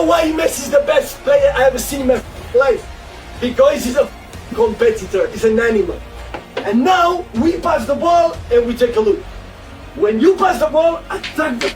know why Messi is the best player I ever seen in my life? Because he's a competitor, he's an animal. And now we pass the ball and we take a look. When you pass the ball, attack the...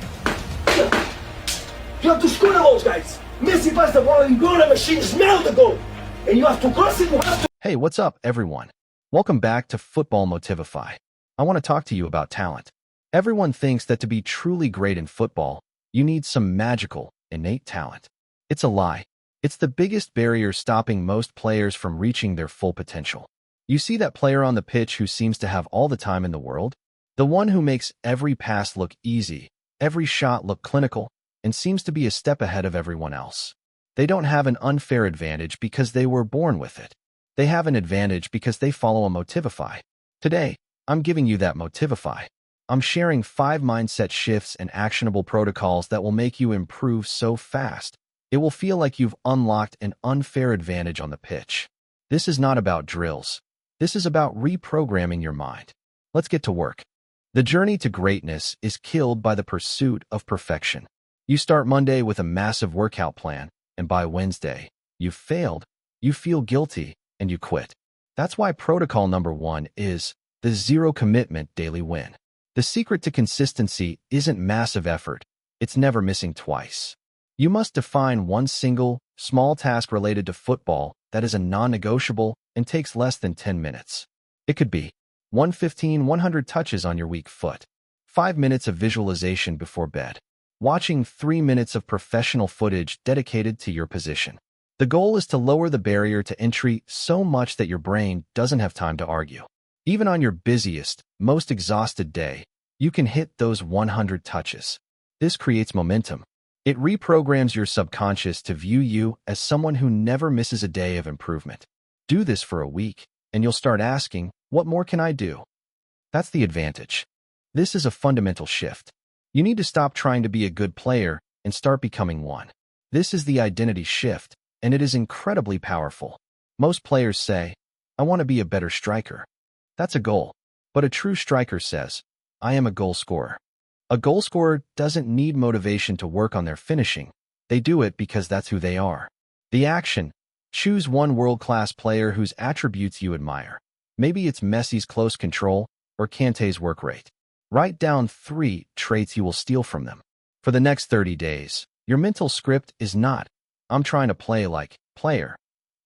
You have to score the goals, guys. Messi pass the ball and goal machine smell the goal. And you have to cross it, you have to... Hey, what's up, everyone? Welcome back to Football Motivify. I want to talk to you about talent. Everyone thinks that to be truly great in football, you need some magical, innate talent. It's a lie. It's the biggest barrier stopping most players from reaching their full potential. You see that player on the pitch who seems to have all the time in the world? The one who makes every pass look easy, every shot look clinical, and seems to be a step ahead of everyone else. They don't have an unfair advantage because they were born with it. They have an advantage because they follow a Motivify. Today, I'm giving you that Motivify. I'm sharing 5 mindset shifts and actionable protocols that will make you improve so fast. It will feel like you've unlocked an unfair advantage on the pitch. This is not about drills. This is about reprogramming your mind. Let's get to work. The journey to greatness is killed by the pursuit of perfection. You start Monday with a massive workout plan, and by Wednesday, you've failed, you feel guilty, and you quit. That's why protocol number 1 is the zero commitment daily win. The secret to consistency isn't massive effort. It's never missing twice. You must define one single, small task related to football that is a non-negotiable and takes less than 10 minutes. It could be 100 touches on your weak foot, 5 minutes of visualization before bed, watching 3 minutes of professional footage dedicated to your position. The goal is to lower the barrier to entry so much that your brain doesn't have time to argue. Even on your busiest, most exhausted day, you can hit those 100 touches. This creates momentum. It reprograms your subconscious to view you as someone who never misses a day of improvement. Do this for a week, and you'll start asking, what more can I do? That's the advantage. This is a fundamental shift. You need to stop trying to be a good player and start becoming one. This is the identity shift, and it is incredibly powerful. Most players say, I want to be a better striker. That's a goal. But a true striker says, I am a goal scorer. A goal scorer doesn't need motivation to work on their finishing. They do it because that's who they are. The action. Choose one world-class player whose attributes you admire. Maybe it's Messi's close control or Kante's work rate. Write down 3 traits you will steal from them. For the next 30 days, your mental script is not, I'm trying to play like player,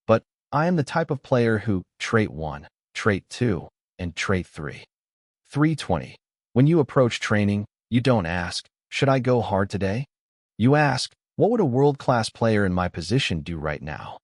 but I am the type of player who trait 1, trait 2, and trait 3. 320. When you approach training, you don't ask, should I go hard today? You ask, what would a world-class player in my position do right now?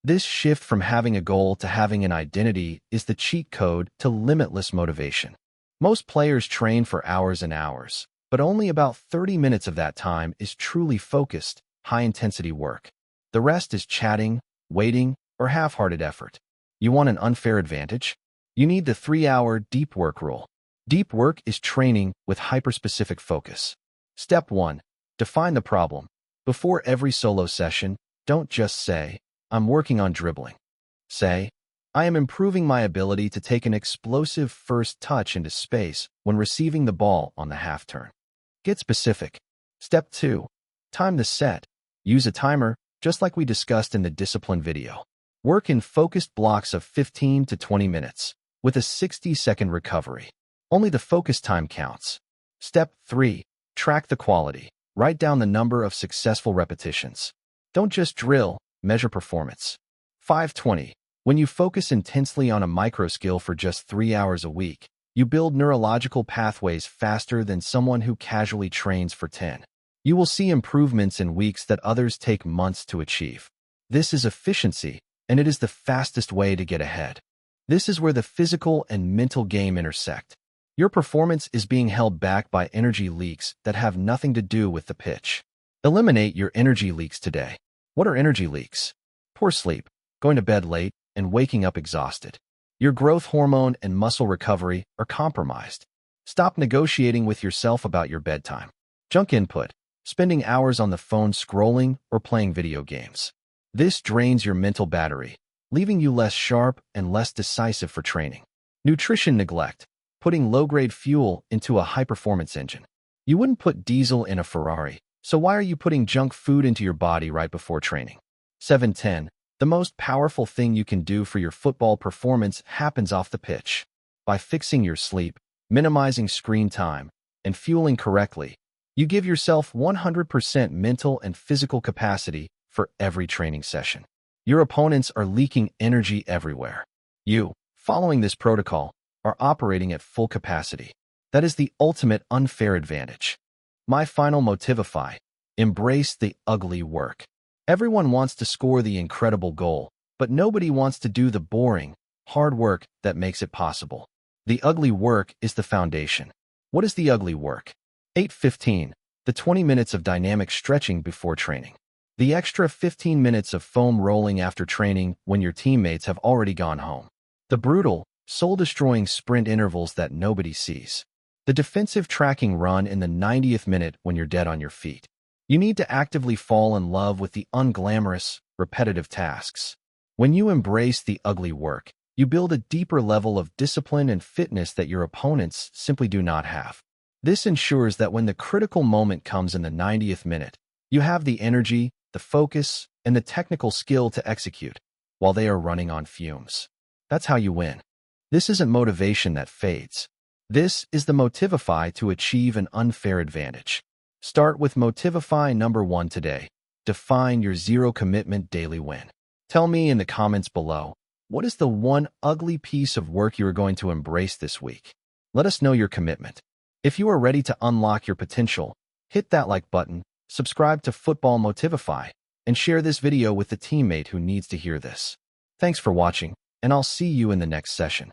This shift from having a goal to having an identity is the cheat code to limitless motivation. Most players train for hours and hours, but only about 30 minutes of that time is truly focused, high-intensity work. The rest is chatting, waiting, or half-hearted effort. You want an unfair advantage? You need the 3-hour deep work rule. Deep work is training with hyper-specific focus. Step 1. Define the problem. Before every solo session, don't just say, I'm working on dribbling. Say, I am improving my ability to take an explosive first touch into space when receiving the ball on the half turn. Get specific. Step 2. Time the set. Use a timer, just like we discussed in the discipline video. Work in focused blocks of 15 to 20 minutes, with a 60-second recovery. Only the focus time counts. Step 3. Track the quality. Write down the number of successful repetitions. Don't just drill, measure performance. 520. When you focus intensely on a micro skill for just 3 hours a week, you build neurological pathways faster than someone who casually trains for 10. You will see improvements in weeks that others take months to achieve. This is efficiency, and it is the fastest way to get ahead. This is where the physical and mental game intersect. Your performance is being held back by energy leaks that have nothing to do with the pitch. Eliminate your energy leaks today. What are energy leaks? Poor sleep, going to bed late, and waking up exhausted. Your growth hormone and muscle recovery are compromised. Stop negotiating with yourself about your bedtime. Junk input, spending hours on the phone scrolling or playing video games. This drains your mental battery, leaving you less sharp and less decisive for training. Nutrition neglect, putting low-grade fuel into a high-performance engine. You wouldn't put diesel in a Ferrari, So why are you putting junk food into your body right before training? 710. The most powerful thing you can do for your football performance happens off the pitch. By fixing your sleep, minimizing screen time, and fueling correctly, you give yourself 100% mental and physical capacity for every training session. Your opponents are leaking energy everywhere. You, following this protocol, are operating at full capacity. That is the ultimate unfair advantage. My final Motivify: embrace the ugly work. Everyone wants to score the incredible goal, but nobody wants to do the boring, hard work that makes it possible. The ugly work is the foundation. What is the ugly work? 8:15. The 20 minutes of dynamic stretching before training. The extra 15 minutes of foam rolling after training when your teammates have already gone home. The brutal, soul-destroying sprint intervals that nobody sees. The defensive tracking run in the 90th minute when you're dead on your feet. You need to actively fall in love with the unglamorous, repetitive tasks. When you embrace the ugly work, you build a deeper level of discipline and fitness that your opponents simply do not have. This ensures that when the critical moment comes in the 90th minute, you have the energy, the focus, and the technical skill to execute, while they are running on fumes. That's how you win. This isn't motivation that fades. This is the Motivify to achieve an unfair advantage. Start with Motivify number 1 today. Define your zero-commitment daily win. Tell me in the comments below, what is the one ugly piece of work you are going to embrace this week? Let us know your commitment. If you are ready to unlock your potential, hit that like button, subscribe to Football Motivify, and share this video with the teammate who needs to hear this. Thanks for watching, and I'll see you in the next session.